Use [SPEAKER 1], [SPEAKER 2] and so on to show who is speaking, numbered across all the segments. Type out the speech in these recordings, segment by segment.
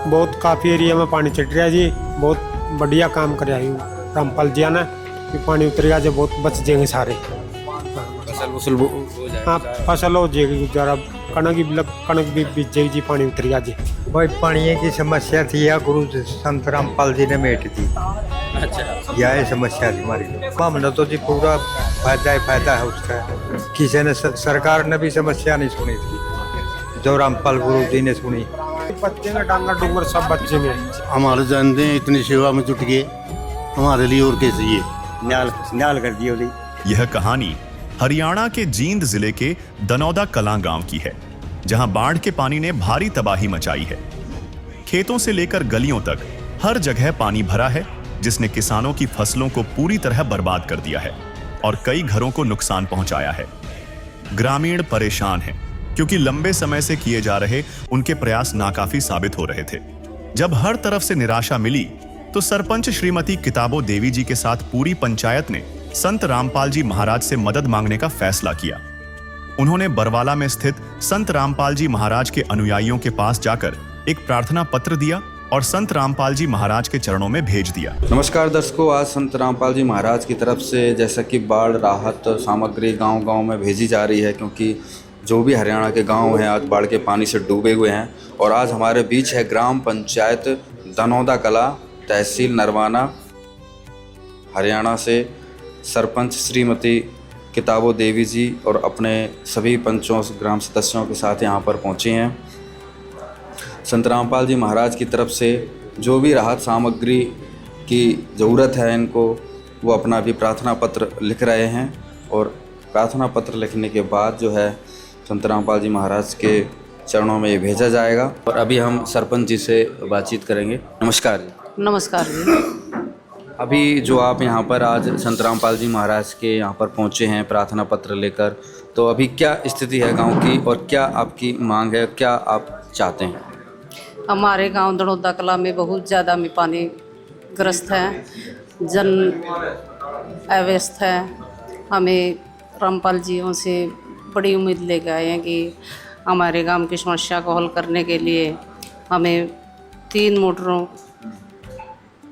[SPEAKER 1] बहुत काफ़ी एरिया में पानी चढ़ रहा है जी। बहुत बढ़िया काम कर रहा है रामपाल जी ने कि पानी उतरेगा जो बहुत बच जाएंगे सारे।
[SPEAKER 2] फसल हो जाएगा।
[SPEAKER 1] हाँ, फसल हो जाएगी जरा, कणक भी बीज जाएगी जी, पानी उतरेगा जी।
[SPEAKER 3] भाई पानी की समस्या थी या गुरु संत रामपाल जी ने मेट दी।
[SPEAKER 2] अच्छा,
[SPEAKER 3] यह समस्या थी हमारी। हमने तो जी पूरा फायदा है उसका। किसी ने सरकार ने भी समस्या नहीं सुनी थी जो रामपाल गुरु जी ने सुनी।
[SPEAKER 1] बच्चे में डांगा डूंगर सब बच्चे में
[SPEAKER 4] हमारे जानते हैं इतनी सेवा में जुट गए, हमारे लिए और कैसे ये न्याल कर दिए।
[SPEAKER 5] यह कहानी हरियाणा के जींद जिले के दनौदा कलां गांव की है, जहां बाढ़ के पानी ने भारी तबाही मचाई है। खेतों से लेकर गलियों तक हर जगह पानी भरा है, जिसने किसानों की फसलों को पूरी तरह बर्बाद कर दिया है और कई घरों को नुकसान पहुंचाया है। ग्रामीण परेशान हैं क्योंकि लंबे समय से किए जा रहे उनके प्रयास नाकाफी साबित हो रहे थे। जब हर तरफ से निराशा मिली तो सरपंच श्रीमती किताबो देवी जी के साथ पूरी पंचायत ने संत रामपाल जी महाराज से मदद मांगने का फैसला किया। उन्होंने बरवाला में स्थित संत रामपाल जी महाराज के अनुयायियों के पास जाकर एक प्रार्थना पत्र दिया और संत रामपाल जी महाराज के चरणों में भेज दिया।
[SPEAKER 2] नमस्कार दर्शकों, आज संत रामपाल जी महाराज की तरफ से जैसा कि बाढ़ राहत सामग्री गांव-गांव में भेजी जा रही है, क्योंकि जो भी हरियाणा के गांव हैं आज बाढ़ के पानी से डूबे हुए हैं। और आज हमारे बीच है ग्राम पंचायत दनौदा कला, तहसील नरवाना, हरियाणा से सरपंच श्रीमती किताबो देवी जी और अपने सभी पंचों ग्राम सदस्यों के साथ यहाँ पर पहुँचे हैं। संत रामपाल जी महाराज की तरफ से जो भी राहत सामग्री की ज़रूरत है इनको, वो अपना भी प्रार्थना पत्र लिख रहे हैं और प्रार्थना पत्र लिखने के बाद जो है संत रामपाल जी महाराज के चरणों में ये भेजा जाएगा। और अभी हम सरपंच जी से बातचीत करेंगे। नमस्कार जी।
[SPEAKER 6] नमस्कार जी।
[SPEAKER 2] अभी जो आप यहाँ पर आज संत रामपाल जी महाराज के यहाँ पर पहुँचे हैं प्रार्थना पत्र लेकर, तो अभी क्या स्थिति है गांव की और क्या आपकी मांग है, क्या आप चाहते हैं?
[SPEAKER 6] हमारे गांव दनौदा कला में बहुत ज़्यादा में पानी ग्रस्त है, जन अव्यस्त है। हमें रामपाल जियों से बड़ी उम्मीद लेके आए हैं कि हमारे गांव की समस्या को हल करने के लिए हमें 3 मोटरों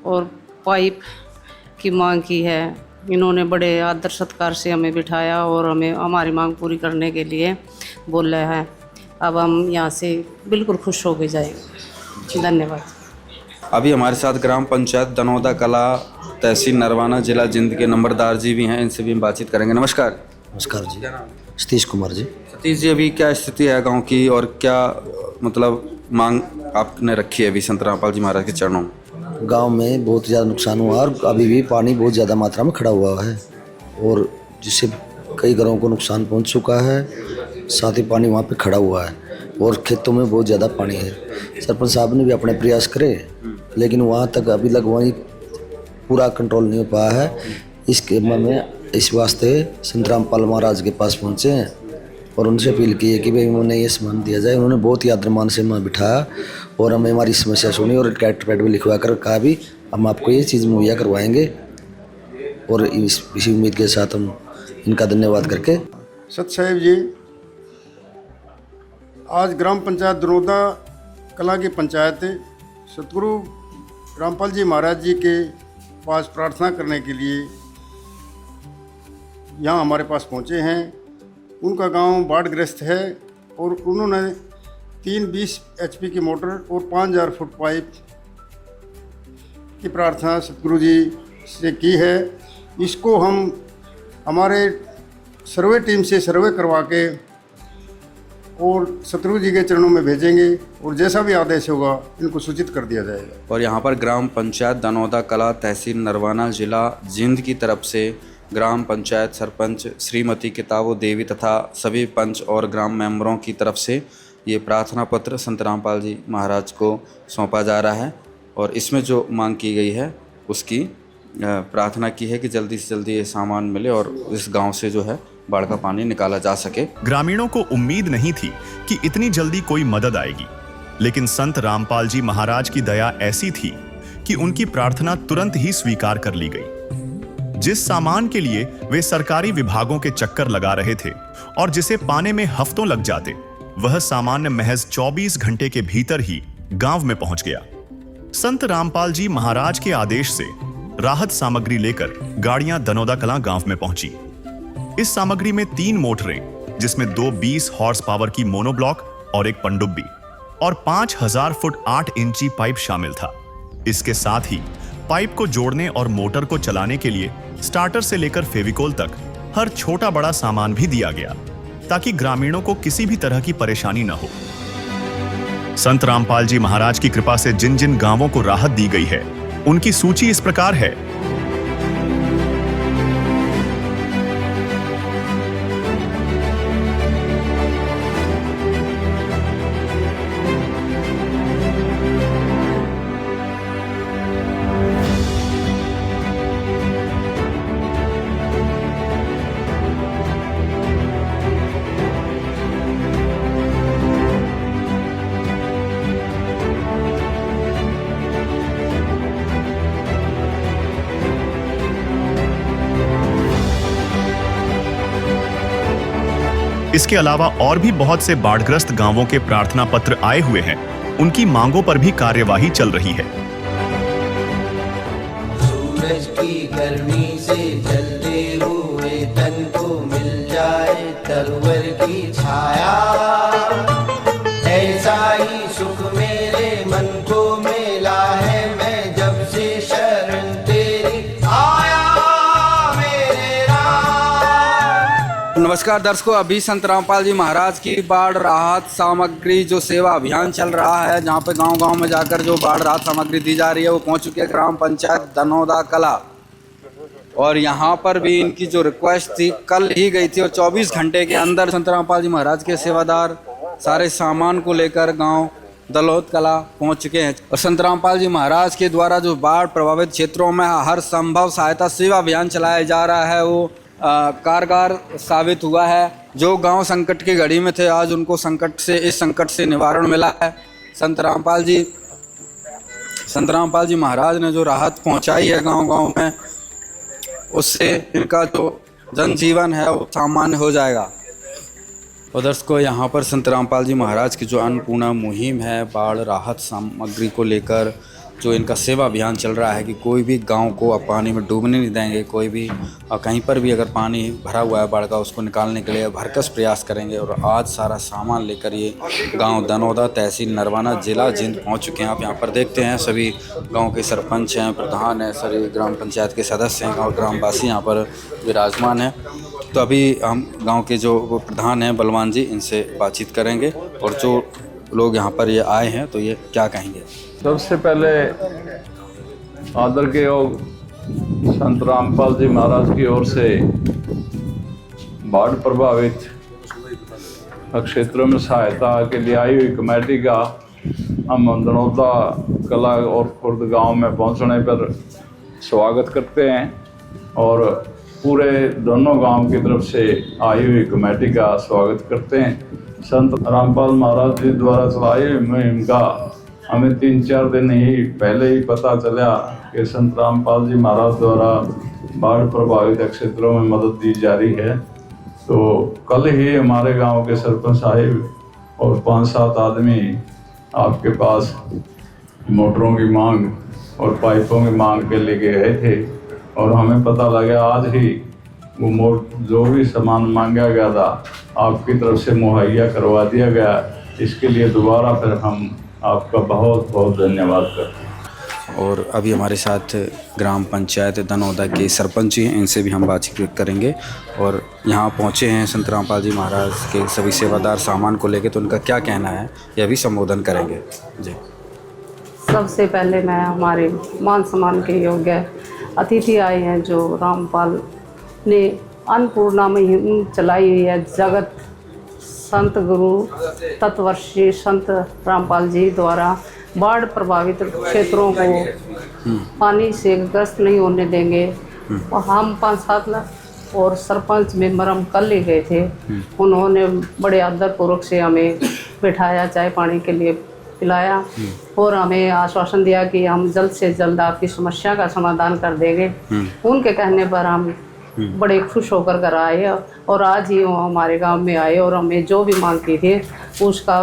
[SPEAKER 6] और पाइप की मांग की है। इन्होंने बड़े आदर सत्कार से हमें बिठाया और हमें हमारी मांग पूरी करने के लिए बोला है। अब हम यहाँ से बिल्कुल खुश हो के जाएंगे। धन्यवाद।
[SPEAKER 2] अभी हमारे साथ ग्राम पंचायत दनौदा कला, तहसील नरवाना, जिला जिंद के नंबरदार जी भी हैं, इनसे भी हम बातचीत करेंगे। नमस्कार।
[SPEAKER 7] नमस्कार जी। सतीश कुमार जी।
[SPEAKER 2] सतीश जी, अभी क्या स्थिति है गांव की और क्या मतलब मांग आपने रखी है अभी संत रामपाल जी महाराज के चरणों में?
[SPEAKER 7] गांव में बहुत ज़्यादा नुकसान हुआ और अभी भी पानी बहुत ज़्यादा मात्रा में खड़ा हुआ है और जिससे कई घरों को नुकसान पहुंच चुका है। साथ ही पानी वहां पे खड़ा हुआ है और खेतों में बहुत ज़्यादा पानी है। सरपंच साहब ने भी अपने प्रयास करे, लेकिन वहाँ तक अभी तक वहीं पूरा कंट्रोल नहीं हो पाया है। इसके में इस वास्ते संत रामपाल महाराज के पास पहुँचे हैं और उनसे अपील की है कि भाई उन्हें ये सामान दिया जाए। उन्होंने बहुत ही आदरमान से हमें बिठाया और हमें हमारी समस्या सुनी और कैरेक्टर पैड भी लिखवा कर कहा भी हम आपको ये चीज़ मुहैया करवाएंगे। और इसी उम्मीद के साथ हम इनका धन्यवाद करके।
[SPEAKER 8] सत साहिब जी, आज ग्राम पंचायत दनौदा कला की पंचायत सतगुरु रामपाल जी महाराज जी के पास प्रार्थना करने के लिए यहाँ हमारे पास पहुँचे हैं। उनका गांव बाढ़ग्रस्त है और उन्होंने 3 20 HP की मोटर और 5000 फुट पाइप की प्रार्थना सतगुरु जी से की है। इसको हम हमारे सर्वे टीम से सर्वे करवा के और सतगुरु जी के चरणों में भेजेंगे और जैसा भी आदेश होगा इनको सूचित कर दिया जाएगा।
[SPEAKER 2] और यहाँ पर ग्राम पंचायत दनौदा कला, तहसील नरवाना, जिला जिंद की तरफ से ग्राम पंचायत सरपंच श्रीमती किताबो देवी तथा सभी पंच और ग्राम मेंबरों की तरफ से ये प्रार्थना पत्र संत रामपाल जी महाराज को सौंपा जा रहा है और इसमें जो मांग की गई है उसकी प्रार्थना की है कि जल्दी से जल्दी ये सामान मिले और इस गांव से जो है बाढ़ का पानी निकाला जा सके।
[SPEAKER 5] ग्रामीणों को उम्मीद नहीं थी कि इतनी जल्दी कोई मदद आएगी, लेकिन संत रामपाल जी महाराज की दया ऐसी थी कि उनकी प्रार्थना तुरंत ही स्वीकार कर ली गई। जिस सामान के लिए वे सरकारी विभागों के चक्कर लगा रहे थे और जिसे पाने में हफ्तों लग जाते, वह सामान महज 24 घंटे के भीतर ही गांव में पहुंच गया। संत रामपाल जी महाराज के आदेश से राहत सामग्री लेकर गाड़ियां दनौदा कलां गांव में पहुंची। इस सामग्री में 3 मोटरें, जिसमें 2 20 हॉर्स पावर की मोनोब्लॉक और एक पनडुब्बी और 5000 फुट 8 इंची पाइप शामिल था। इसके साथ ही पाइप को जोड़ने और मोटर को चलाने के लिए स्टार्टर से लेकर फेविकोल तक हर छोटा बड़ा सामान भी दिया गया, ताकि ग्रामीणों को किसी भी तरह की परेशानी न हो। संत रामपाल जी महाराज की कृपा से जिन जिन गांवों को राहत दी गई है, उनकी सूची इस प्रकार है। इसके अलावा और भी बहुत से बाढ़ग्रस्त गांवों के प्रार्थना पत्र आए हुए हैं। उनकी मांगों पर भी कार्यवाही चल रही है।
[SPEAKER 9] सूरज की गर्मी से जलते हुए तन को मिल जाए तरवर की छाया, ऐसा ही सुख मेरे मन को मिला है मैं जब से शरण तेरी आया मेरे राम।
[SPEAKER 2] नमस्कार दर्शकों, अभी संत रामपाल जी महाराज की बाढ़ राहत सामग्री जो सेवा अभियान चल रहा है, जहां पे गांव-गांव में जाकर जो बाढ़ राहत सामग्री दी जा रही है, वो पहुंच चुकी है ग्राम पंचायत दनौदा कला। और यहाँ पर भी इनकी जो रिक्वेस्ट थी कल ही गई थी और 24 घंटे के अंदर संत रामपाल जी महाराज के सेवादार सारे सामान को लेकर गांव दलौद कला पहुंच चुके हैं। और संत रामपाल जी महाराज के द्वारा जो बाढ़ प्रभावित क्षेत्रों में हर संभव सहायता सेवा अभियान चलाया जा रहा है, वो कारगर साबित हुआ है। जो गांव संकट की घड़ी में थे, आज उनको इस संकट से निवारण मिला है। संत रामपाल जी महाराज ने जो राहत पहुंचाई है गांव-गांव में, उससे इनका जो जनजीवन है वो सामान्य हो जाएगा। और दर्शकों, यहाँ पर संत रामपाल जी महाराज की जो अन्नपूर्णा मुहिम है, बाढ़ राहत सामग्री को लेकर जो इनका सेवा अभियान चल रहा है कि कोई भी गांव को अब पानी में डूबने नहीं देंगे। कोई भी कहीं पर भी अगर पानी भरा हुआ है बाढ़ का, उसको निकालने के लिए भरकस प्रयास करेंगे। और आज सारा सामान लेकर ये गांव दनौदा, तहसील नरवाना, जिला जिंद पहुंच चुके हैं। आप यहाँ पर देखते हैं सभी गांव के सरपंच हैं, प्रधान हैं, सभी ग्राम पंचायत के सदस्य हैं और ग्रामवासी यहाँ पर विराजमान हैं। तो अभी हम गाँव के जो प्रधान हैं बलवान जी, इनसे बातचीत करेंगे और जो लोग यहाँ पर ये आए हैं तो ये क्या कहेंगे।
[SPEAKER 10] सबसे पहले आदर के योग संत रामपाल जी महाराज की ओर से बाढ़ प्रभावित क्षेत्रों में सहायता के लिए आई हुई कमेटी का हम दनौदा कला और खुर्द गांव में पहुंचने पर स्वागत करते हैं और पूरे दोनों गांव की तरफ से आई हुई कमेटी का स्वागत करते हैं। संत रामपाल महाराज जी द्वारा चलाई मुहिम का हमें 3-4 दिन ही पहले ही पता चला कि संत रामपाल जी महाराज द्वारा बाढ़ प्रभावित क्षेत्रों में मदद दी जा रही है। तो कल ही हमारे गांव के सरपंच साहिब और 5-7 आदमी आपके पास मोटरों की मांग और पाइपों की मांग के लिए गए थे और हमें पता लगा आज ही वो जो भी सामान मांगा गया था आपकी तरफ से मुहैया करवा दिया गया। इसके लिए दोबारा फिर हम आपका बहुत बहुत धन्यवाद करते हैं।
[SPEAKER 2] और अभी हमारे साथ ग्राम पंचायत दनौदा के सरपंच हैं, इनसे भी हम बातचीत करेंगे। और यहाँ पहुँचे हैं संत रामपाल जी महाराज के सभी सेवादार सामान को लेकर, तो उनका क्या कहना है यह भी संबोधन करेंगे जी।
[SPEAKER 6] सबसे पहले मैं हमारे मान सम्मान के योग्य अतिथि आए हैं, जो रामपाल ने अन्नपूर्णा मुहिम चलाई हुई है। जगत संत गुरु तत्वर्षी संत रामपाल जी द्वारा बाढ़ प्रभावित क्षेत्रों को पानी से ग्रस्त नहीं होने देंगे। और हम 5-7 लाख और सरपंच मेंबर हम कल ले गए थे। उन्होंने बड़े आदरपूर्वक से हमें बिठाया, चाय पानी के लिए पिलाया और हमें आश्वासन दिया कि हम जल्द से जल्द आपकी समस्या का समाधान कर देंगे। उनके कहने पर हम बड़े खुश होकर घर आए और आज ही वो हमारे गांव में आए और हमें जो भी मांग की थी उसका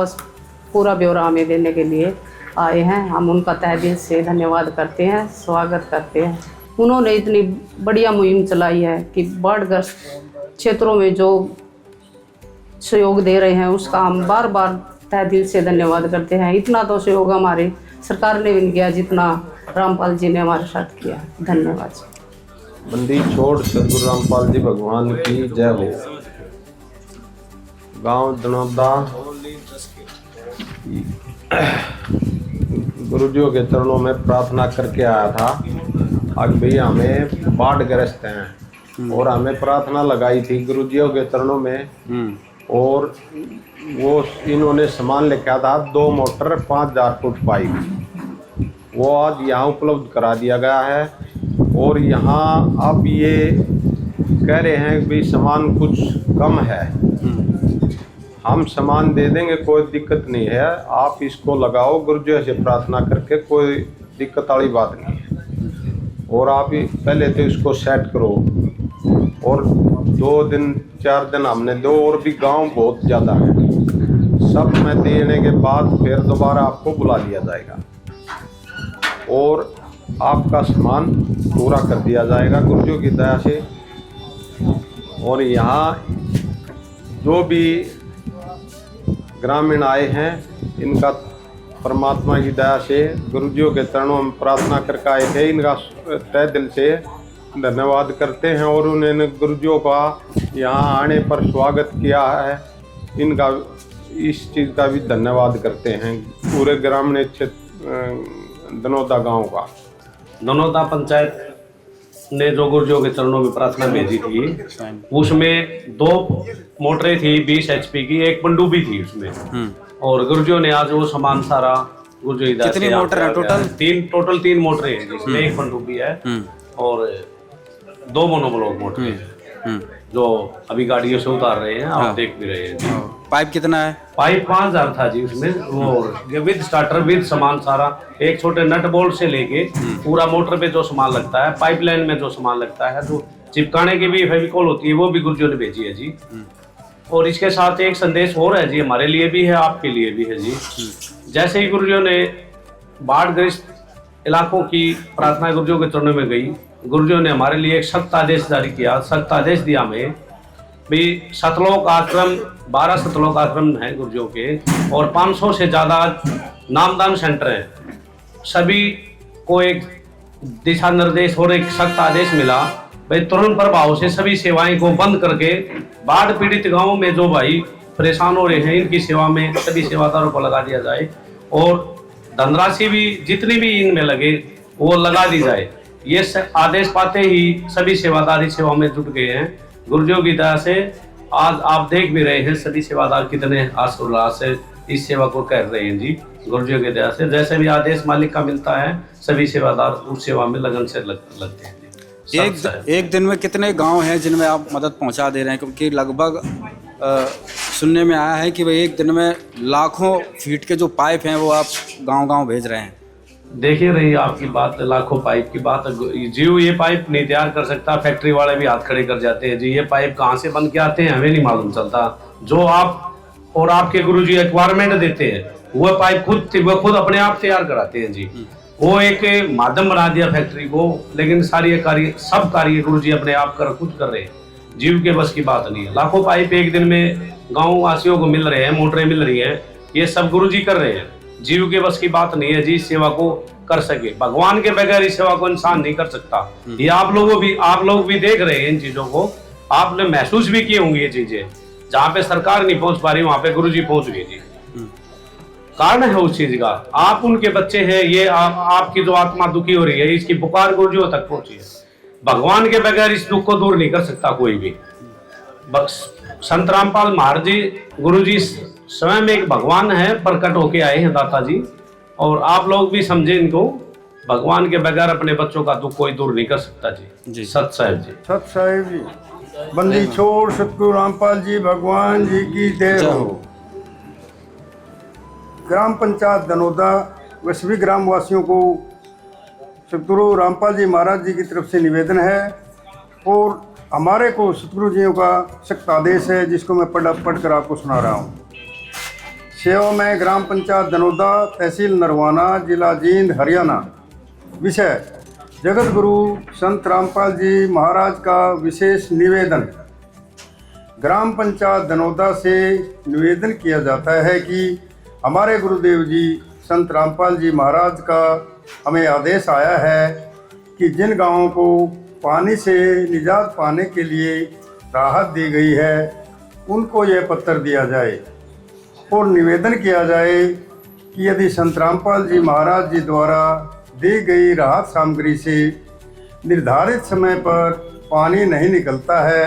[SPEAKER 6] पूरा ब्यौरा हमें देने के लिए आए हैं। हम उनका तहे दिल से धन्यवाद करते हैं, स्वागत करते हैं। उन्होंने इतनी बढ़िया मुहिम चलाई है कि बाढ़ग्रस्त क्षेत्रों में जो सहयोग दे रहे हैं उसका हम बार बार तहे दिल से धन्यवाद करते हैं। इतना तो सहयोग हमारी सरकार ने भी नहीं किया जितना रामपाल जी ने हमारे साथ किया। धन्यवाद।
[SPEAKER 11] बंदी छोड़ सतगुरु रामपाल जी भगवान की जय हो। गांव दनौदा गुरुजियों के चरणों में प्रार्थना करके आया था। आज भैया हमें बाढ़ग्रस्त हैं और हमें प्रार्थना लगाई थी गुरुजियों के चरणों में, और वो इन्होंने सामान लेके आया था 2 मोटर 5000 फुट पाइप, वो आज यहाँ उपलब्ध करा दिया गया है। और यहाँ अब ये कह रहे हैं कि भाई सामान कुछ कम है, हम सामान दे देंगे, कोई दिक्कत नहीं है, आप इसको लगाओ गुरुजी से प्रार्थना करके, कोई दिक्कत वाली बात नहीं है। और आप पहले तो इसको सेट करो। और 2 दिन 4 दिन हमने दो, और भी गांव बहुत ज़्यादा है, सब में देने के बाद फिर दोबारा आपको बुला लिया जाएगा और आपका सामान पूरा कर दिया जाएगा गुरुजियों की दया से। और यहाँ जो भी ग्रामीण आए हैं इनका परमात्मा की दया से गुरुजियों के चरणों में प्रार्थना करके आए थे, इनका तहे दिल से धन्यवाद करते हैं। और उन्होंने गुरुजियों का यहाँ आने पर स्वागत किया है, इनका इस चीज़ का भी धन्यवाद करते हैं पूरे ग्रामीण क्षेत्र दनौदा गांव का।
[SPEAKER 12] दनौदा पंचायत ने जो गुरुजियों के चरणों में प्रार्थना भेजी थी उसमें 2 मोटरें थी 20 HP की, 1 पनडुब्बी थी उसमें। और गुरुजियों ने आज वो सामान सारा गुरुजी
[SPEAKER 2] कितनी मोटर है टोटल?
[SPEAKER 12] 3 मोटरें हैं जिसमें 1 पनडुब्बी है और 2 मोनोब्लॉक मोटरें हैं जो अभी गाड़ियों से उतार रहे हैं, आप देख भी रहे हैं।
[SPEAKER 2] पाइप कितना है?
[SPEAKER 12] पाइप 5000 था जी उसमें, और विद स्टार्टर विद सामान सारा, एक छोटे नट बोल्ट से लेके पूरा मोटर पे जो सामान लगता है, पाइपलाइन में जो सामान लगता है, जो चिपकाने की भी फेविकोल होती है वो भी गुरुजियों ने भेजी है जी। और इसके साथ एक संदेश और है जी, हमारे लिए भी है, आपके लिए भी है जी। जैसे ही गुरुजियों ने बाढ़ग्रस्त इलाकों की प्रार्थना गुरुजियों के चरणों में गई, गुरुजियों ने हमारे लिए एक सख्त आदेश जारी किया, सख्त आदेश दिया हमें भी। सतलोक आश्रम 12 सतलोक आश्रम हैं गुरुजियों के, और 500 से ज़्यादा नामदान सेंटर हैं। सभी को एक दिशा निर्देश और एक सख्त आदेश मिला भाई तुरंत प्रभाव से सभी सेवाएं को बंद करके बाढ़ पीड़ित गांवों में जो भाई परेशान हो रहे हैं इनकी सेवा में सभी सेवादारों को लगा दिया जाए, और धनराशि भी जितनी भी इनमें लगे वो लगा दी जाए। ये आदेश पाते ही सभी सेवादारी सेवा में जुट गए हैं गुरुजियों की दया से। आज आप देख भी रहे हैं सभी सेवादार कितने हर्षोल्लास से इस सेवा को कर रहे हैं जी गुरुजियों की दया से। जैसे भी आदेश मालिक का मिलता है सभी सेवादार उस सेवा में लगन से लगते हैं।
[SPEAKER 2] एक दिन में कितने गांव हैं जिनमें आप मदद पहुंचा दे रहे हैं? क्योंकि लगभग सुनने में आया है कि भाई एक दिन में लाखों फीट के जो पाइप हैं वो आप गांव-गांव भेज रहे हैं।
[SPEAKER 12] देखिए रही आपकी बात, लाखों पाइप की बात जी। ये पाइप नहीं तैयार कर सकता, फैक्ट्री वाले भी हाथ खड़े कर जाते हैं जी। ये पाइप कहाँ से बन के आते हैं हमें नहीं मालूम चलता। जो आप और आपके गुरुजी रिक्वायरमेंट देते हैं वो पाइप वो खुद अपने आप तैयार कराते हैं जी। वो एक माध्यम बना दिया फैक्ट्री को, लेकिन सारी कार्य सब कार्य गुरुजी अपने आप खुद कर रहे हैं। जीव के बस की बात नहीं है। लाखों पाइप एक दिन में गाँव वासियों को मिल रहे हैं, मोटरें मिल रही हैं, ये सब गुरुजी कर रहे हैं। जीव के बस की बात नहीं है जी इस सेवा को कर सके। भगवान के बगैर इस सेवा को इंसान नहीं कर सकता। ये आप लोग भी देख रहे हैं इन चीजों को, आपने महसूस भी किए होंगे ये चीजें। जहाँ पे सरकार नहीं पहुंच पा रही वहां पे गुरुजी पहुंच गए जी। कारण है उस चीज का, आप उनके बच्चे हैं, ये आपकी जो आत्मा दुखी हो रही है इसकी पुकार गुरुजियों तक पहुंची है। भगवान के बगैर इस दुख को दूर नहीं कर सकता कोई भी। संत रामपाल महाराज जी गुरुजी स्वयं एक भगवान है, प्रकट होके आए हैं दाता जी। और आप लोग भी समझे इनको, भगवान के बगैर अपने बच्चों का दुख कोई दूर नहीं कर सकता जी। सत साहिब जी,
[SPEAKER 8] सत साहिब जी। बंदी छोड़ सतगुरु रामपाल जी भगवान जी की जय हो। ग्राम पंचायत दनौदा व सभी ग्रामवासियों को सतगुरु रामपाल जी महाराज जी की तरफ से निवेदन है, और हमारे को सतगुरु जियों का सख्त आदेश है जिसको मैं पढ़कर आपको सुना रहा हूँ। सेवा में ग्राम पंचायत दनौदा, तहसील नरवाना, जिला जींद, हरियाणा। विषय जगत गुरु संत रामपाल जी महाराज का विशेष निवेदन। ग्राम पंचायत दनौदा से निवेदन किया जाता है कि हमारे गुरुदेव जी संत रामपाल जी महाराज का हमें आदेश आया है कि जिन गांवों को पानी से निजात पाने के लिए राहत दी गई है उनको यह पत्र दिया जाए और निवेदन किया जाए कि यदि संत रामपाल जी महाराज जी द्वारा दी गई राहत सामग्री से निर्धारित समय पर पानी नहीं निकलता है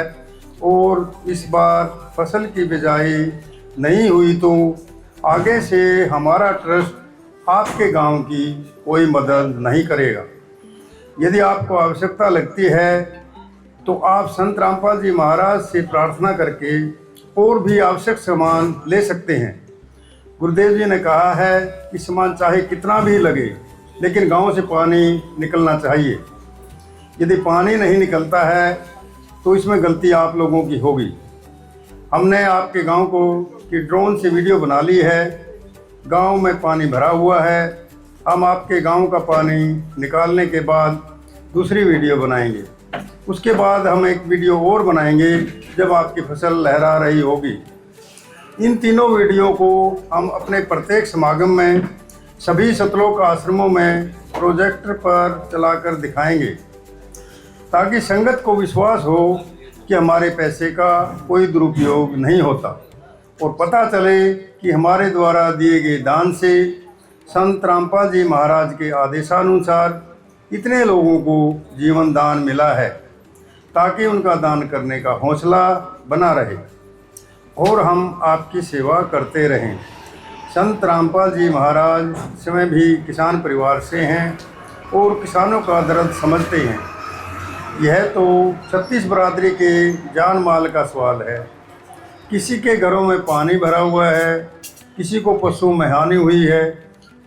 [SPEAKER 8] और इस बार फसल की बिजाई नहीं हुई तो आगे से हमारा ट्रस्ट आपके गांव की कोई मदद नहीं करेगा। यदि आपको आवश्यकता लगती है तो आप संत रामपाल जी महाराज से प्रार्थना करके और भी आवश्यक सामान ले सकते हैं। गुरुदेव जी ने कहा है कि सामान चाहे कितना भी लगे लेकिन गांव से पानी निकलना चाहिए। यदि पानी नहीं निकलता है तो इसमें गलती आप लोगों की होगी। हमने आपके गांव को की ड्रोन से वीडियो बना ली है। गांव में पानी भरा हुआ है। हम आपके गांव का पानी निकालने के बाद दूसरी वीडियो बनाएंगे। उसके बाद हम एक वीडियो और बनाएंगे जब आपकी फसल लहरा रही होगी। इन तीनों वीडियो को हम अपने प्रत्येक समागम में सभी सतलोक आश्रमों में प्रोजेक्टर पर चलाकर दिखाएंगे ताकि संगत को विश्वास हो कि हमारे पैसे का कोई दुरुपयोग नहीं होता और पता चले कि हमारे द्वारा दिए गए दान से संत रामपाल जी महाराज के आदेशानुसार इतने लोगों को जीवन दान मिला है ताकि उनका दान करने का हौसला बना रहे और हम आपकी सेवा करते रहें। संत रामपाल जी महाराज स्वयं भी किसान परिवार से हैं और किसानों का दर्द समझते हैं। यह तो 36 बरादरी के जान माल का सवाल है। किसी के घरों में पानी भरा हुआ है, किसी को पशु में हानि हुई है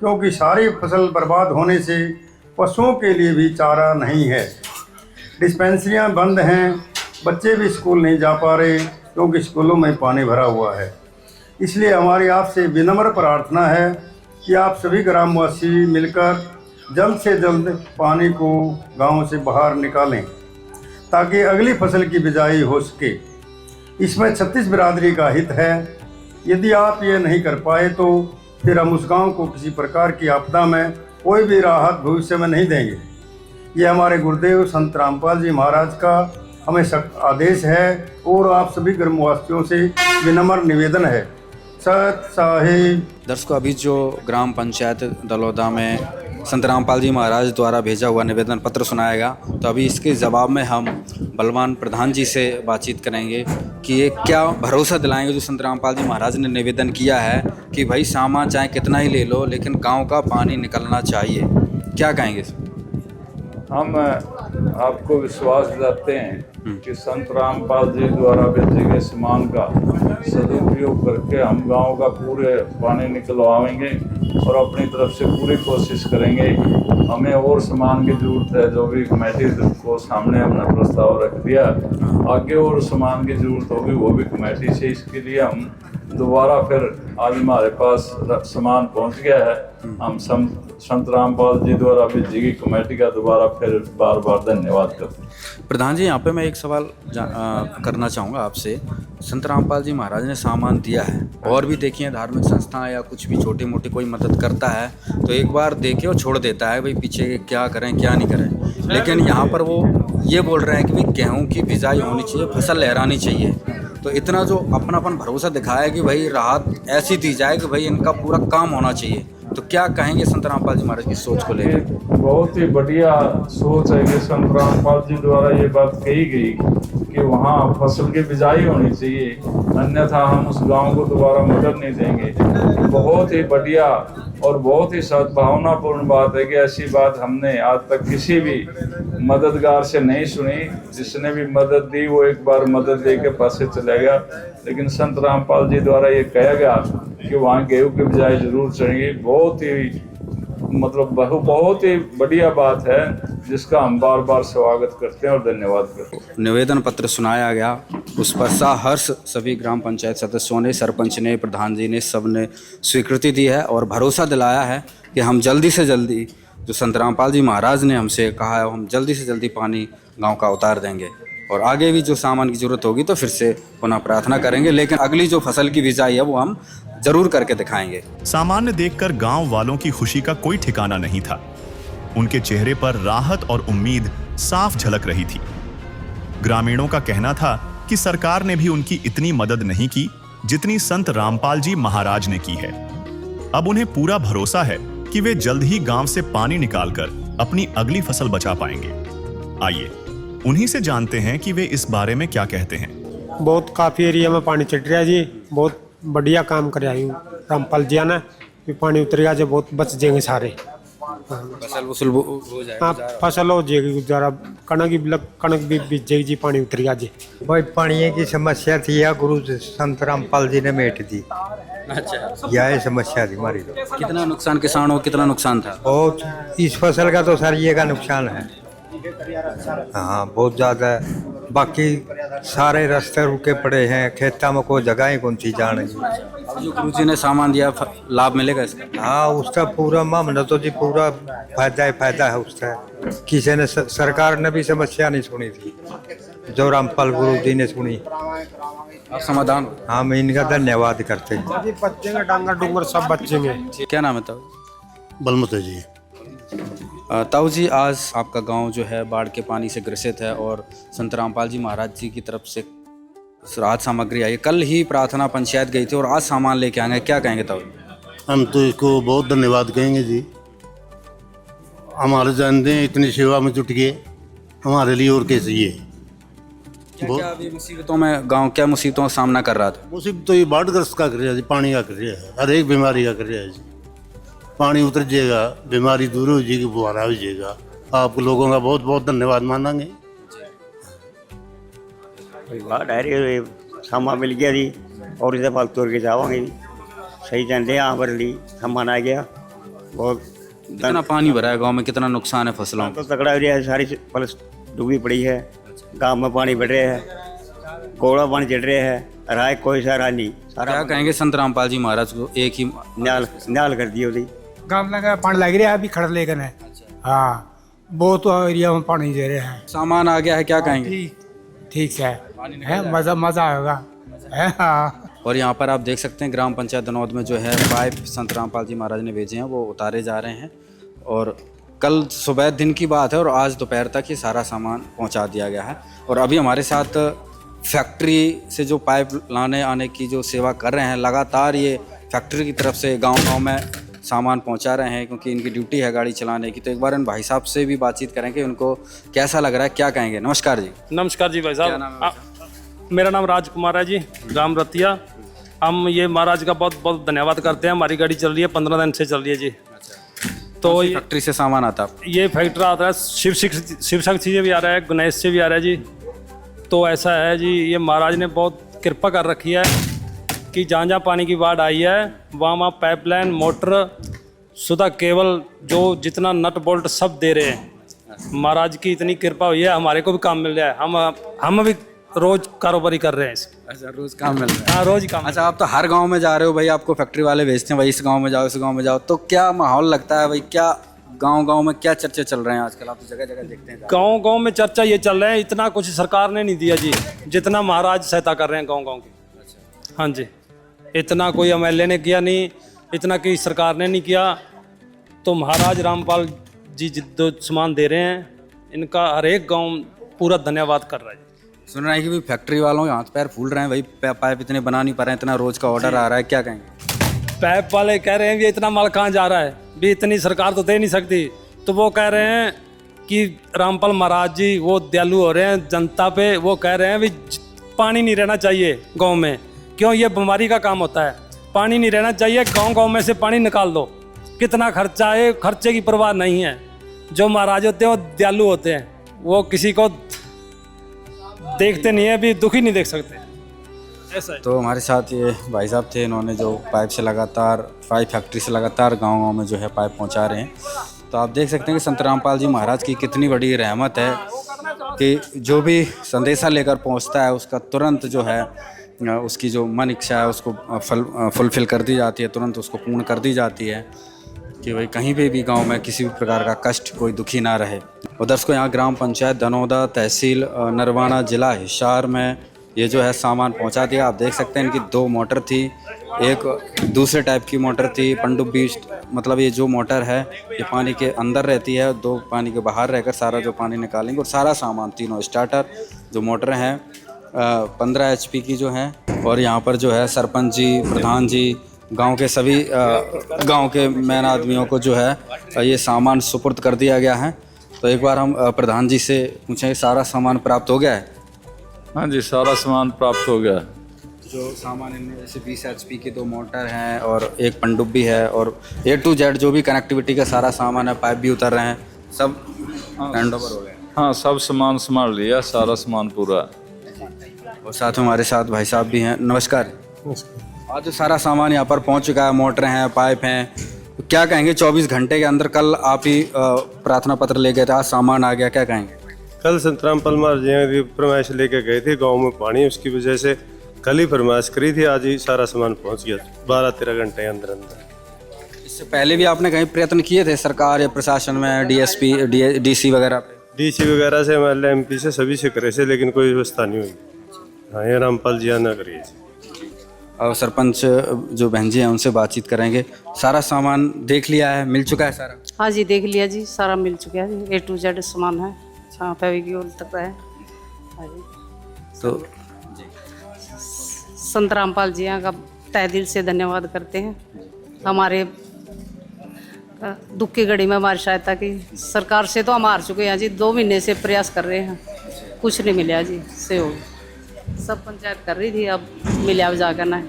[SPEAKER 8] क्योंकि सारी फसल बर्बाद होने से पशुओं के लिए भी चारा नहीं है। डिस्पेंसरियां बंद हैं, बच्चे भी स्कूल नहीं जा पा रहे क्योंकि स्कूलों में पानी भरा हुआ है। इसलिए हमारी आपसे विनम्र प्रार्थना है कि आप सभी ग्रामवासी मिलकर जल्द से जल्द पानी को गांव से बाहर निकालें ताकि अगली फसल की बिजाई हो सके। इसमें 36 बिरादरी का हित है। यदि आप ये नहीं कर पाए तो फिर हम उस गांव को किसी प्रकार की आपदा में कोई भी राहत भविष्य में नहीं देंगे। ये हमारे गुरुदेव संत रामपाल जी महाराज का हमें सख्त आदेश है और आप सभी ग्रामवासियों से विनम्र निवेदन है। सत साहिब।
[SPEAKER 2] दर्शकों, अभी जो ग्राम पंचायत दलौदा में संत रामपाल जी महाराज द्वारा भेजा हुआ निवेदन पत्र सुनाएगा, तो अभी इसके जवाब में हम बलवान प्रधान जी से बातचीत करेंगे कि ये क्या भरोसा दिलाएंगे जो संत रामपाल जी महाराज ने निवेदन किया है कि भाई सामान चाहे कितना ही ले लो लेकिन गांव का पानी निकलना चाहिए। क्या कहेंगे?
[SPEAKER 10] हम आपको विश्वास दिलाते हैं कि संत रामपाल जी द्वारा भेजे गए सामान का सदुपयोग करके हम गांव का पूरे पानी निकलवाएंगे और अपनी तरफ से पूरी कोशिश करेंगे। हमें और सामान की जरूरत है जो भी कमेटी को सामने हमने प्रस्ताव रख दिया। आगे और सामान की जरूरत होगी वो भी कमेटी से। इसके लिए हम दोबारा फिर आज हमारे पास सामान पहुंच गया है। हम संत रामपाल जी द्वारा भेजी गई कमेटी का दोबारा फिर बार बार धन्यवाद करते हैं।
[SPEAKER 2] प्रधान जी, यहाँ पे मैं एक सवाल करना चाहूँगा आपसे। संत रामपाल जी महाराज ने सामान दिया है और भी देखिए धार्मिक संस्था या कुछ भी छोटी मोटी कोई मदद करता है तो एक बार देखे और छोड़ देता है, भाई पीछे क्या करें क्या नहीं करें। लेकिन यहाँ पर वो ये बोल रहे हैं कि भाई गेहूँ की बिजाई होनी चाहिए, फसल लहरानी चाहिए। तो इतना जो अपनापन भरोसा दिखाया कि भाई राहत ऐसी दी जाए कि भाई इनका पूरा काम होना चाहिए, तो क्या कहेंगे संत रामपाल जी महाराज की सोच को लेकर?
[SPEAKER 10] बहुत ही बढ़िया सोच है कि संत रामपाल जी द्वारा ये बात कही गई कि वहाँ फसल की बिजाई होनी चाहिए, अन्यथा हम उस गांव को दोबारा मदद नहीं देंगे। बहुत ही बढ़िया और बहुत ही सद्भावनापूर्ण बात है कि ऐसी बात हमने आज तक किसी भी मददगार से नहीं सुनी। जिसने भी मदद दी वो एक बार मदद दे के पास से चला गया, लेकिन संत रामपाल जी द्वारा ये कहा गया कि वहाँ गेहूँ की बिजाई जरूर चाहिए। बहुत ही बहुत ही बढ़िया बात है जिसका हम बार बार स्वागत करते हैं और धन्यवाद करते हैं।
[SPEAKER 2] निवेदन पत्र सुनाया गया उस पर सहर्ष सभी ग्राम पंचायत सदस्यों ने, सरपंच ने, प्रधान जी ने, सब ने स्वीकृति दी है और भरोसा दिलाया है कि हम जल्दी से जल्दी, जो संत रामपाल जी महाराज ने हमसे कहा है, हम जल्दी से जल्दी पानी गांव का उतार देंगे और आगे भी जो सामान की ज़रूरत होगी तो फिर से पुनः प्रार्थना करेंगे, लेकिन अगली जो फसल की बिजाई है वो हम जरूर करके दिखाएंगे।
[SPEAKER 5] सामान्य देखकर गांव वालों की खुशी का कोई ठिकाना नहीं था। उनके चेहरे पर राहत और उम्मीद साफ झलक रही थी। ग्रामीणों का कहना था कि सरकार ने भी उनकी इतनी मदद नहीं की जितनी संत रामपाल जी महाराज ने की है। अब उन्हें पूरा भरोसा है कि वे जल्द ही गांव से पानी निकालकर अपनी अगली फसल बचा पाएंगे। आइए उन्हीं से जानते हैं कि वे इस बारे में क्या कहते हैं।
[SPEAKER 1] बहुत काफ़ी एरिया में पानी चढ़ रहा है जी, बहुत बढ़िया काम कर रहा हूँ रामपाल जी ने, भी पानी उतरेगा जो बहुत बच जाएंगे सारे।
[SPEAKER 2] फसल वसूल हो जाएगा।
[SPEAKER 1] हाँ, फसल हो जाएगी जरा, कणक भी बीज जाएगी जी, पानी उतरेगा जी।
[SPEAKER 3] भाई पानी की समस्या थी या गुरु संत रामपाल जी ने मेट दी।
[SPEAKER 2] अच्छा,
[SPEAKER 3] यह समस्या थी हमारी। तो
[SPEAKER 2] कितना नुकसान किसानों को, कितना नुकसान था?
[SPEAKER 3] बहुत, इस फसल का तो सर ये का नुकसान है। हाँ, बहुत ज़्यादा है। बाकी सारे रास्ते रुके पड़े हैं, खेता में कोई जगह ही कौन सी जाने।
[SPEAKER 2] जो गुरु जी ने सामान दिया, लाभ मिलेगा इसका?
[SPEAKER 3] हाँ, उसका पूरा मामला तो जी पूरा फायदा ही फायदा है उसका। किसी ने, सरकार ने भी समस्या नहीं सुनी थी, जो रामपाल गुरु जी ने सुनी।
[SPEAKER 2] अब समाधान?
[SPEAKER 3] हाँ, मैं इनका धन्यवाद करते हैं।
[SPEAKER 1] बचेंगे डांगर डूंगर सब बचेंगे।
[SPEAKER 2] क्या नाम है ताऊ?
[SPEAKER 4] बलमत है जी।
[SPEAKER 2] ताऊ जी, आज आपका गांव जो है बाढ़ के पानी से ग्रसित है और संत रामपाल जी महाराज जी की तरफ से राहत सामग्री आई। कल ही प्रार्थना पंचायत गई थी और आज सामान लेके आएंगे, क्या कहेंगे ताऊ?
[SPEAKER 4] हम तो इसको बहुत धन्यवाद कहेंगे जी। हमारे जानते हैं इतनी सेवा में जुट गए, हमारे लिए और कैसे ये
[SPEAKER 2] क्या अभी मुसीबतों में गांव क्या मुसीबतों का सामना कर रहा था?
[SPEAKER 4] मुसीबत तो ये बाढ़ग्रस्त का कर रहा है जी, पानी का कर रहा है, हर एक बीमारी का कर रहा है जी। पानी उतर जाएगा, बीमारी दूर हो जाएगी, फुहारा हो जाएगा। आप लोगों का बहुत बहुत धन्यवाद मानेंगे।
[SPEAKER 13] बाढ़ आ रही है, सामान मिल गया जी और इसे फल तोड़ के जावांगे जी। सही जानते हैं, यहाँ पर ली सामान आ गया। बहुत
[SPEAKER 2] कितना पानी भरा है गांव में, कितना नुकसान है फसलों
[SPEAKER 13] तो तगड़ा एरिया है, सारी फल डूबी पड़ी है। गांव में पानी बढ़ रहे है, कोड़ा पानी चढ़ रहे है, राय कोई सारा नहीं। सारा
[SPEAKER 2] क्या कहेंगे संत रामपाल जी महाराज को? एक ही
[SPEAKER 13] न्याल कर दियो जी।
[SPEAKER 14] गांव लगा पानी लग रहा है, अभी खड़ लेकर है। हाँ, बहुत एरिया में पानी दे रहे हैं।
[SPEAKER 2] सामान आ गया है, क्या कहेंगे?
[SPEAKER 14] ठीक है, मजा आएगा। हाँ।
[SPEAKER 2] और यहाँ पर आप देख सकते हैं ग्राम पंचायत दनौद में जो है पाइप संत रामपाल जी महाराज ने भेजे हैं, वो उतारे जा रहे हैं और कल सुबह दिन की बात है और आज दोपहर तक ये सारा सामान पहुँचा दिया गया है। और अभी हमारे साथ फैक्ट्री से जो पाइप लाने आने की जो सेवा कर रहे हैं, लगातार ये फैक्ट्री की तरफ से गाँव में सामान पहुंचा रहे हैं, क्योंकि इनकी ड्यूटी है गाड़ी चलाने की। तो एक बार इन भाई साहब से भी बातचीत करेंगे, उनको कैसा लग रहा है, क्या कहेंगे। नमस्कार जी।
[SPEAKER 15] नमस्कार जी भाई साहब, मेरा नाम राजकुमार है जी, ग्राम रतिया। हम ये महाराज का बहुत बहुत धन्यवाद करते हैं। हमारी गाड़ी चल रही है, 15 दिन से चल रही है जी। तो ये
[SPEAKER 2] फैक्ट्री से सामान आता है?
[SPEAKER 15] ये फैक्ट्री आता है, शिव शक्ति से भी आ रहा है, गणेश से भी आ रहा है जी। तो ऐसा है जी, ये महाराज ने बहुत कृपा कर रखी है कि जहाँ जहाँ पानी की बाढ़ आई है वहाँ पाइपलाइन, मोटर, सुधा केबल, जो जितना नट बोल्ट सब दे रहे हैं। महाराज की इतनी कृपा हुई है, हमारे को भी काम मिल रहा है। हम भी रोज कारोबारी कर रहे हैं।
[SPEAKER 2] अच्छा, रोज काम मिल रहा है?
[SPEAKER 15] हाँ, रोज काम।
[SPEAKER 2] अच्छा, आप तो हर गांव में जा रहे हो भाई, आपको फैक्ट्री वाले भेजते हैं भाई इस गांव में जाओ, इस गांव में जाओ, तो क्या माहौल लगता है भाई? क्या गांव में क्या चर्चे चल रहे हैं आजकल? आप तो जगह जगह देखते हैं।
[SPEAKER 15] गांव में चर्चा ये चल रहे हैं, इतना कुछ सरकार ने नहीं दिया जी जितना महाराज सहायता कर रहे हैं गाँव की। हाँ जी, इतना कोई MLA ने किया नहीं, इतना कि सरकार ने नहीं किया। तो महाराज रामपाल जी जो सामान दे रहे हैं, इनका हर एक गांव पूरा धन्यवाद कर रहा है।
[SPEAKER 2] सुन रहे हैं कि भाई फैक्ट्री वालों के हाथ पैर फूल रहे हैं भाई, पाइप इतने बना नहीं पा रहे हैं, इतना रोज का ऑर्डर आ रहा है, क्या कहेंगे?
[SPEAKER 15] पाइप वाले कह रहे हैं भी इतना माल कहाँ जा रहा है, भी इतनी सरकार तो दे नहीं सकती। तो वो कह रहे हैं कि रामपाल महाराज जी वो दयालु हो रहे हैं जनता पे। वो कह रहे हैं भी पानी नहीं रहना चाहिए गाँव में, क्यों? ये बीमारी का काम होता है, पानी नहीं रहना चाहिए। गांव में से पानी निकाल दो, कितना खर्चा है, खर्चे की परवाह नहीं है। जो महाराज होते हैं वो दयालु होते हैं, वो किसी को देखते नहीं है, भी दुखी नहीं देख सकते, ऐसा है।
[SPEAKER 2] तो हमारे साथ ये भाई साहब थे, इन्होंने जो पाइप फैक्ट्री से लगातार गाँव में जो है पाइप पहुँचा रहे हैं। तो आप देख सकते हैं कि संत रामपाल जी महाराज की कितनी बड़ी रहमत है कि जो भी संदेशा लेकर पहुंचता है उसका तुरंत जो है उसकी जो मन इच्छा है उसको फुलफिल कर दी जाती है, तुरंत उसको पूर्ण कर दी जाती है कि भाई कहीं भी गांव में किसी भी प्रकार का कष्ट कोई दुखी ना रहे। और दर्शकों, यहाँ ग्राम पंचायत दनौदा, तहसील नरवाना, जिला हिसार में ये जो है सामान पहुँचा दिया। आप देख सकते हैं इनकी 2 मोटर थी, एक दूसरे टाइप की मोटर थी पनडुब्बी, मतलब ये जो मोटर है ये पानी के अंदर रहती है, 2 पानी के बाहर रहकर सारा जो पानी निकालेंगे। और सारा सामान, तीनों स्टार्टर जो मोटर हैं 15 HP की जो है। और यहाँ पर जो है सरपंच जी, प्रधान जी, गांव के सभी गांव के मेन आदमियों को जो है ये सामान सुपुर्द कर दिया गया है। तो एक बार हम प्रधान जी से पूछें, सारा सामान प्राप्त हो गया है?
[SPEAKER 10] हाँ जी, सारा सामान प्राप्त हो गया।
[SPEAKER 2] जो सामान इनमें जैसे 20 HP की 2 मोटर हैं और एक पनडुब्बी है और A to Z जो भी कनेक्टिविटी का सारा सामान है, पाइप भी उतर रहे हैं, सब हैंड ओवर हो गए।
[SPEAKER 10] हाँ, सब सामान संभाल लिया, सारा सामान पूरा।
[SPEAKER 2] और साथ में हमारे साथ भाई साहब भी हैं। नमस्कार। आज जो सारा सामान यहाँ पर पहुँच चुका है, मोटर हैं, पाइप हैं, तो क्या कहेंगे 24 घंटे के अंदर? कल आप ही प्रार्थना पत्र ले गए थे, आज सामान आ गया, क्या कहेंगे?
[SPEAKER 16] कल संतराम पलमार जी फरमाइश लेके गए थे, गांव में पानी, उसकी वजह से कल ही फरमाइश करी थी, आज ही सारा सामान पहुंच गया 12-13 घंटे के अंदर अंदर।
[SPEAKER 2] इससे पहले भी आपने कहीं प्रयत्न किए थे सरकार या प्रशासन में, DSP DC वगैरह?
[SPEAKER 16] DC वगैरह से, हमारे MP से, सभी से करे से, लेकिन कोई व्यवस्था नहीं हुई। हाँ, ये रामपाल जी आना करिए।
[SPEAKER 2] और सरपंच जो बहन जी हैं उनसे बातचीत करेंगे। सारा सामान देख लिया है, मिल चुका है सारा?
[SPEAKER 6] हाँ जी, देख लिया जी, सारा मिल चुका है। A to Z सामान है, फेविक्विक तक है। हाँ जी।
[SPEAKER 2] तो
[SPEAKER 6] संत रामपाल जी का तहे दिल से धन्यवाद करते हैं। हमारे दुख की घड़ी में हमारी सहायता की। सरकार से तो हम हार चुके हैं जी, 2 महीने से प्रयास कर रहे हैं, कुछ नहीं मिला जी सहयोग। सब पंचायत कर रही थी, अब मिला जाकर ना,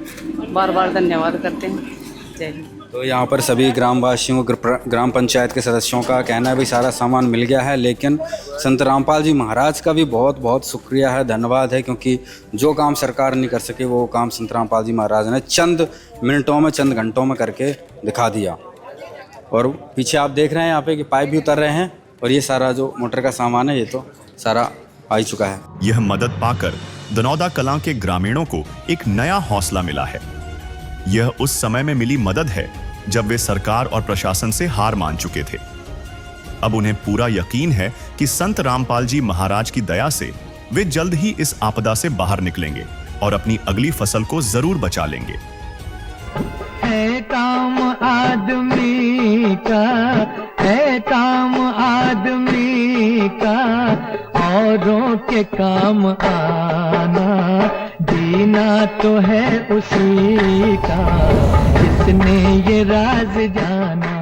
[SPEAKER 6] बार बार धन्यवाद करते हैं। जय हिंद।
[SPEAKER 2] तो यहाँ पर सभी ग्रामवासियों, ग्राम पंचायत के सदस्यों का कहना है भी सारा सामान मिल गया है, लेकिन संत रामपाल जी महाराज का भी बहुत बहुत शुक्रिया है, धन्यवाद है, क्योंकि जो काम सरकार नहीं कर सके वो काम संत रामपाल जी महाराज ने चंद मिनटों में, चंद घंटों में करके दिखा दिया। और पीछे आप देख रहे हैं यहाँ पे कि पाइप भी उतर रहे हैं और ये सारा जो मोटर का सामान है ये तो सारा आ ही चुका है।
[SPEAKER 5] यह मदद पाकर दनौदा कलां के ग्रामीणों को एक नया हौसला मिला है। यह उस समय में मिली मदद है जब वे सरकार और प्रशासन से हार मान चुके थे। अब उन्हें पूरा यकीन है कि संत रामपाल जी महाराज की दया से वे जल्द ही इस आपदा से बाहर निकलेंगे और अपनी अगली फसल को जरूर बचा लेंगे।
[SPEAKER 9] है काम आदमी का, है काम आदमी का, औरों के काम आना, जीना तो है उसी का, जिसने ये राज जाना।